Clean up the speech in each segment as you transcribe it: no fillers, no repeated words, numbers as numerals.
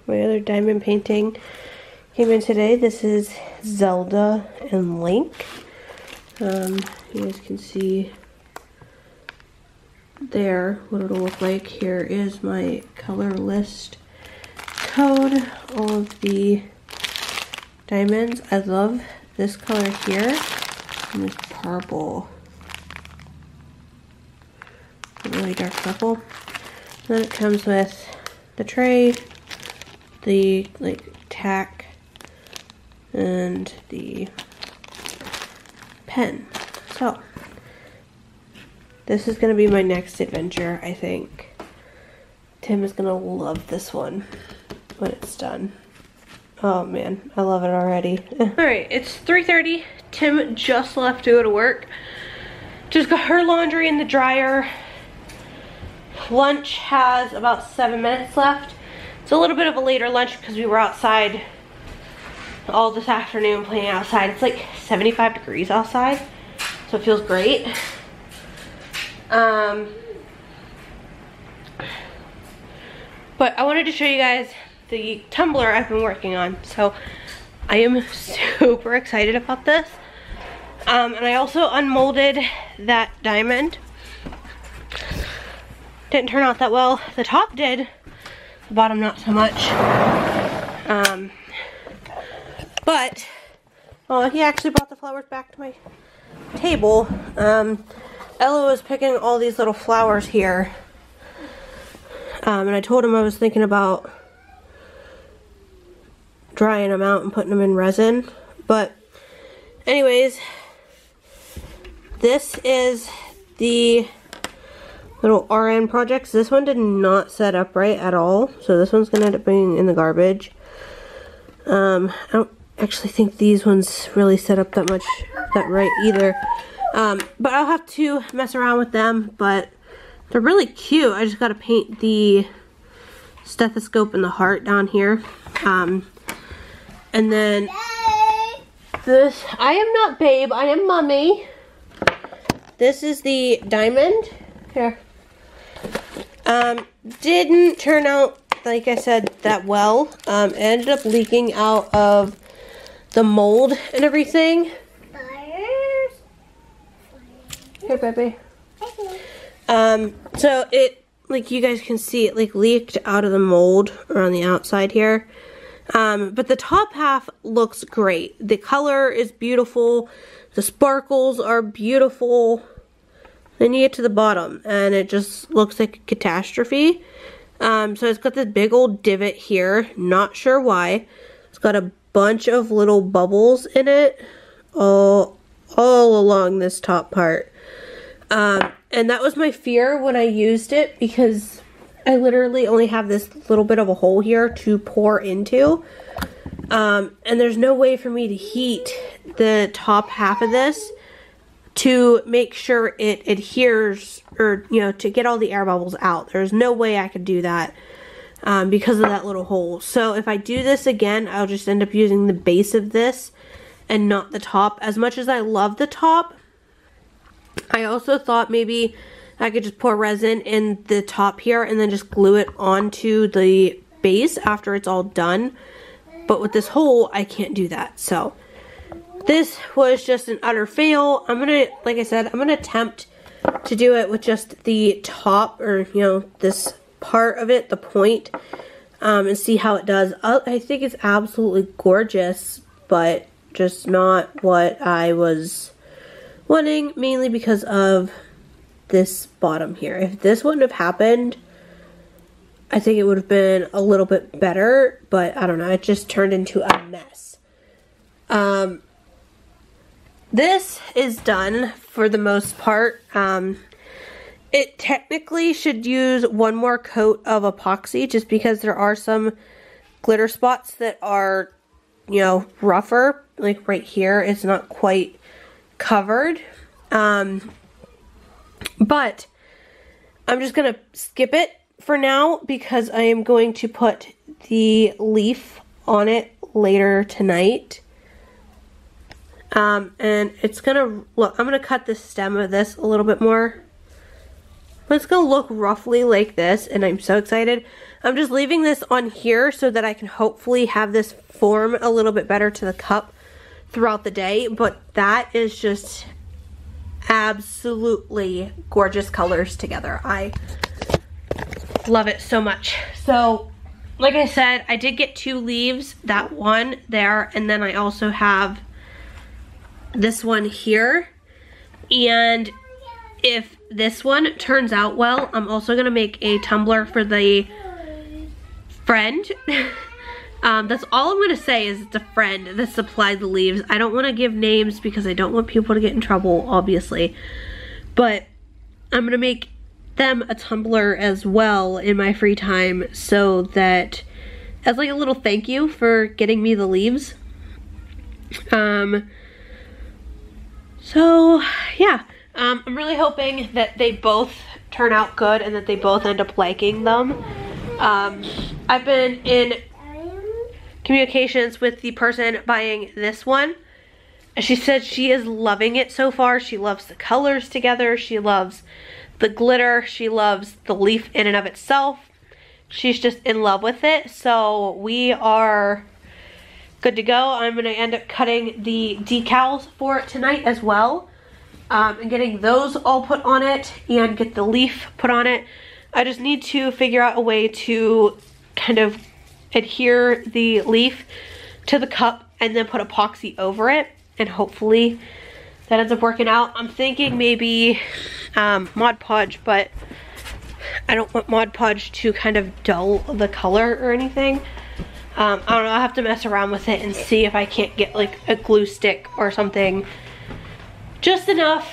My other diamond painting came in today. This is Zelda and Link. You guys can see there what it'll look like. Here is my color list code, all of the diamonds. I love this color here and this purple, really dark purple. Then it comes with the tray, the tack, and the pen. So this is going to be my next adventure, I think. Tim is going to love this one when it's done. Oh man, I love it already. Alright, it's 3:30. Tim just left to go to work. Just got her laundry in the dryer. Lunch has about 7 minutes left. It's a little bit of a later lunch because we were outside all this afternoon playing outside. It's like 75 degrees outside, so it feels great. But I wanted to show you guys the tumbler I've been working on. So I am super excited about this. And I also unmolded that diamond. Didn't turn out that well. The top did, the bottom not so much. But, oh, he actually brought the flowers back to my table. Ella was picking all these little flowers here. And I told him I was thinking about drying them out and putting them in resin. But anyways, this is the little RN projects. This one did not set up right at all, so this one's gonna end up being in the garbage. I don't actually think these ones really set up that right either. But I'll have to mess around with them, but they're really cute. I just gotta paint the stethoscope and the heart down here. And then this, I am not Babe, I am Mommy. This is the diamond. Here. Didn't turn out, like I said, that well. It ended up leaking out of the mold and everything. Here, baby. So it, like you guys can see, it like leaked out of the mold around the outside here. But the top half looks great. The color is beautiful. The sparkles are beautiful. Then you get to the bottom and it just looks like a catastrophe. So it's got this big old divot here. Not sure why. It's got a bunch of little bubbles in it all along this top part. And that was my fear when I used it, because I literally only have this little bit of a hole here to pour into. And there's no way for me to heat the top half of this to make sure it adheres, or, you know, to get all the air bubbles out. There's no way I could do that because of that little hole. So if I do this again, I'll just end up using the base of this and not the top. As much as I love the top, I also thought maybe I could just pour resin in the top here and then just glue it onto the base after it's all done. But with this hole, I can't do that. So this was just an utter fail. I'm gonna, like I said, I'm gonna attempt to do it with just the top, or, you know, this part of it, the point, and see how it does. I think it's absolutely gorgeous, but just not what I was wanting, mainly because of this bottom here. If this wouldn't have happened, I think it would have been a little bit better, but I don't know, it just turned into a mess. This is done for the most part. It technically should use one more coat of epoxy, just because there are some glitter spots that are, you know, rougher. Like right here, it's not quite covered. But I'm just gonna skip it for now because I am going to put the leaf on it later tonight. And it's gonna look, I'm gonna cut the stem of this a little bit more. But it's gonna look roughly like this, and I'm so excited. I'm just leaving this on here so that I can hopefully have this form a little bit better to the cup throughout the day. But that is just absolutely gorgeous colors together. I love it so much. So, like I said, I did get 2 leaves, that one there, and then I also have this one here. And if this one turns out well, I'm also gonna make a tumbler for the friend. That's all I'm gonna say is it's a friend that supplied the leaves. I don't wanna give names because I don't want people to get in trouble, obviously. But I'm gonna make them a tumbler as well in my free time, so that as like a little thank you for getting me the leaves. So yeah, I'm really hoping that they both turn out good and that they both end up liking them. I've been in communications with the person buying this one. She said she is loving it so far. She loves the colors together. She loves the glitter. She loves the leaf in and of itself. She's just in love with it. So we are good to go. I'm gonna end up cutting the decals for it tonight as well. And getting those all put on it and get the leaf put on it. I just need to figure out a way to kind of adhere the leaf to the cup and then put epoxy over it, and hopefully that ends up working out. I'm thinking maybe Mod Podge, but I don't want Mod Podge to kind of dull the color or anything. I don't know, I'll have to mess around with it and see if I can't get like a glue stick or something just enough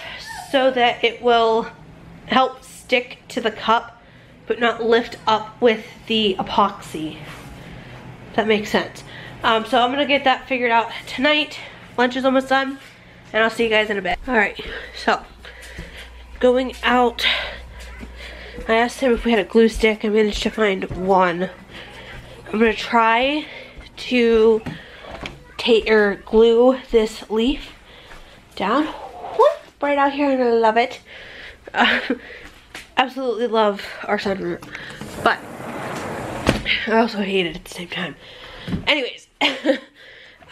so that it will help stick to the cup but not lift up with the epoxy, if that makes sense. So I'm gonna get that figured out tonight. Lunch is almost done, and I'll see you guys in a bit. Alright, so going out, I asked him if we had a glue stick. I managed to find one. I'm gonna try to glue this leaf down. Whoop, right out here, and I love it. Absolutely love our sunroom, but I also hate it at the same time. Anyways,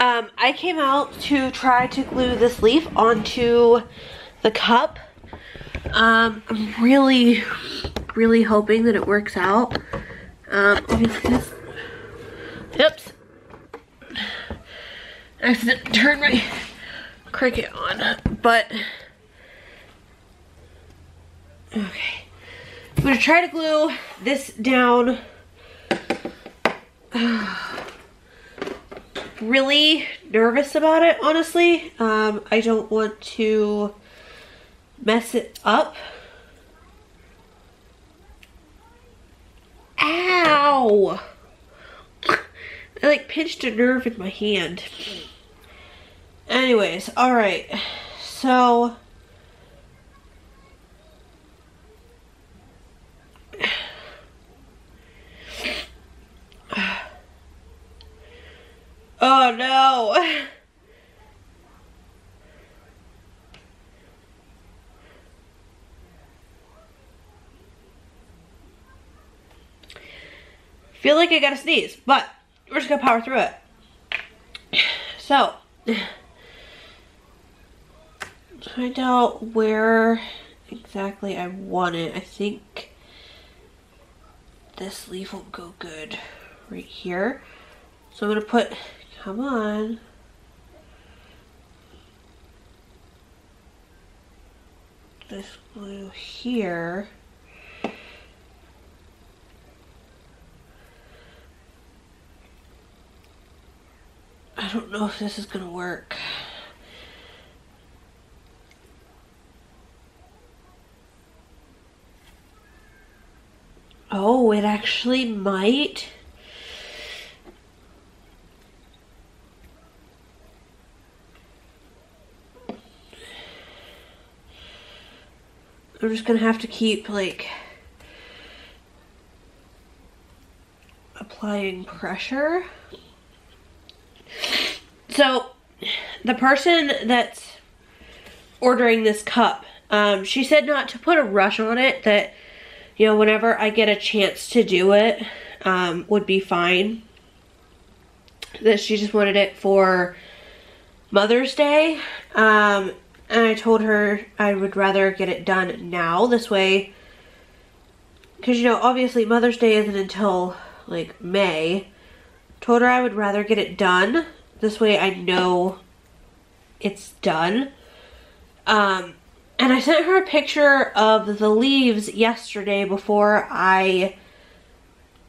I came out to try to glue this leaf onto the cup. I'm really hoping that it works out. Oops. I accidentally turned my Cricut on, but okay. I'm gonna try to glue this down. Really nervous about it, honestly. I don't want to mess it up. Ow! I like pinched a nerve in my hand. Anyways, alright. So oh no. Feel like I gotta sneeze, but we're just gonna power through it. So, find out where exactly I want it. I think this leaf will go good right here. So I'm gonna put, come on. This glue here. I don't know if this is gonna work. Oh, it actually might. I'm just gonna have to keep like applying pressure. So the person that's ordering this cup, she said not to put a rush on it, that you know, whenever I get a chance to do it, would be fine. That she just wanted it for Mother's Day. And I told her I would rather get it done now. This way, because, you know, obviously Mother's Day isn't until, like, May. Told her I would rather get it done. This way I know it's done. And I sent her a picture of the leaves yesterday before I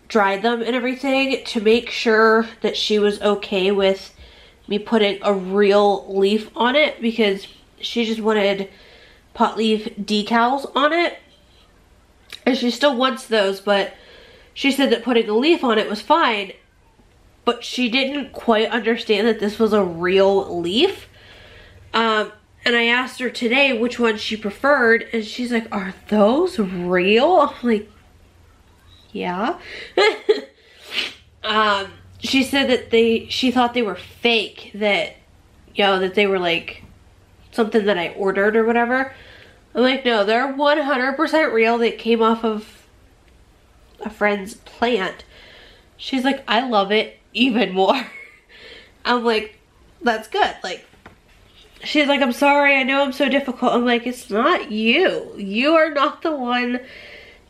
dried them and everything to make sure that she was okay with me putting a real leaf on it, because she just wanted pot leaf decals on it. And she still wants those, but she said that putting a leaf on it was fine. But she didn't quite understand that this was a real leaf. And I asked her today which one she preferred, and she's like, are those real? I'm like, yeah. She said that she thought they were fake, that, you know, that they were like something that I ordered or whatever. I'm like, no, they're 100% real. They came off of a friend's plant. She's like, I love it even more. I'm like, that's good. Like, she's like, I'm sorry, I know I'm so difficult. I'm like, it's not you. You are not the one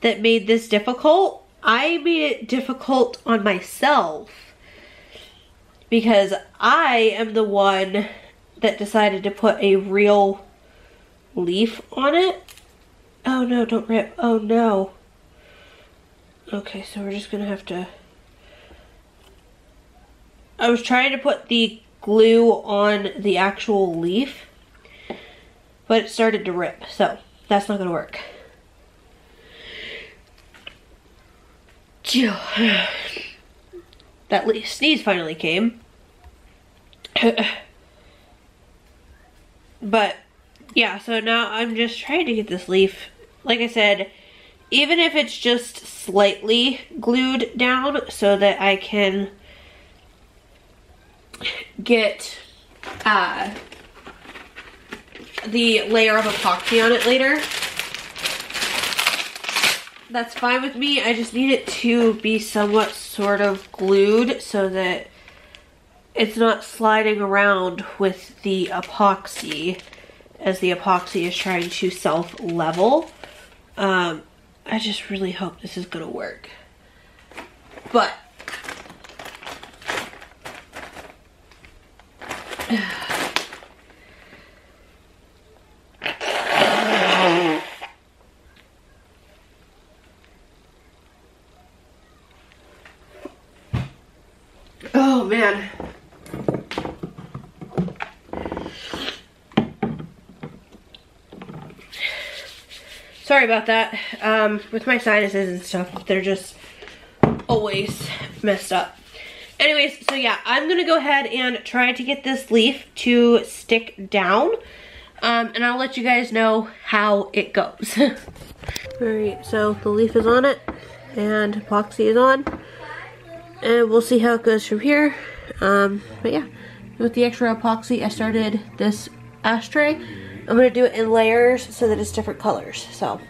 that made this difficult. I made it difficult on myself because I am the one that decided to put a real leaf on it. Oh no, don't rip. Oh no. Okay, so we're just gonna have to... I was trying to put the glue on the actual leaf, but it started to rip, so that's not gonna work. That sneeze finally came. But yeah, so now I'm just trying to get this leaf, like I said, even if it's just slightly glued down, so that I can get the layer of epoxy on it later. That's fine with me. I just need it to be somewhat sort of glued so that it's not sliding around with the epoxy as the epoxy is trying to self-level. I just really hope this is gonna work. But oh man. Sorry about that. With my sinuses and stuff, they're just always messed up. Anyways, so yeah, I'm gonna go ahead and try to get this leaf to stick down. And I'll let you guys know how it goes. Alright, so the leaf is on it and epoxy is on. And we'll see how it goes from here. But yeah, with the extra epoxy, I started this ashtray. I'm gonna do it in layers so that it's different colors. So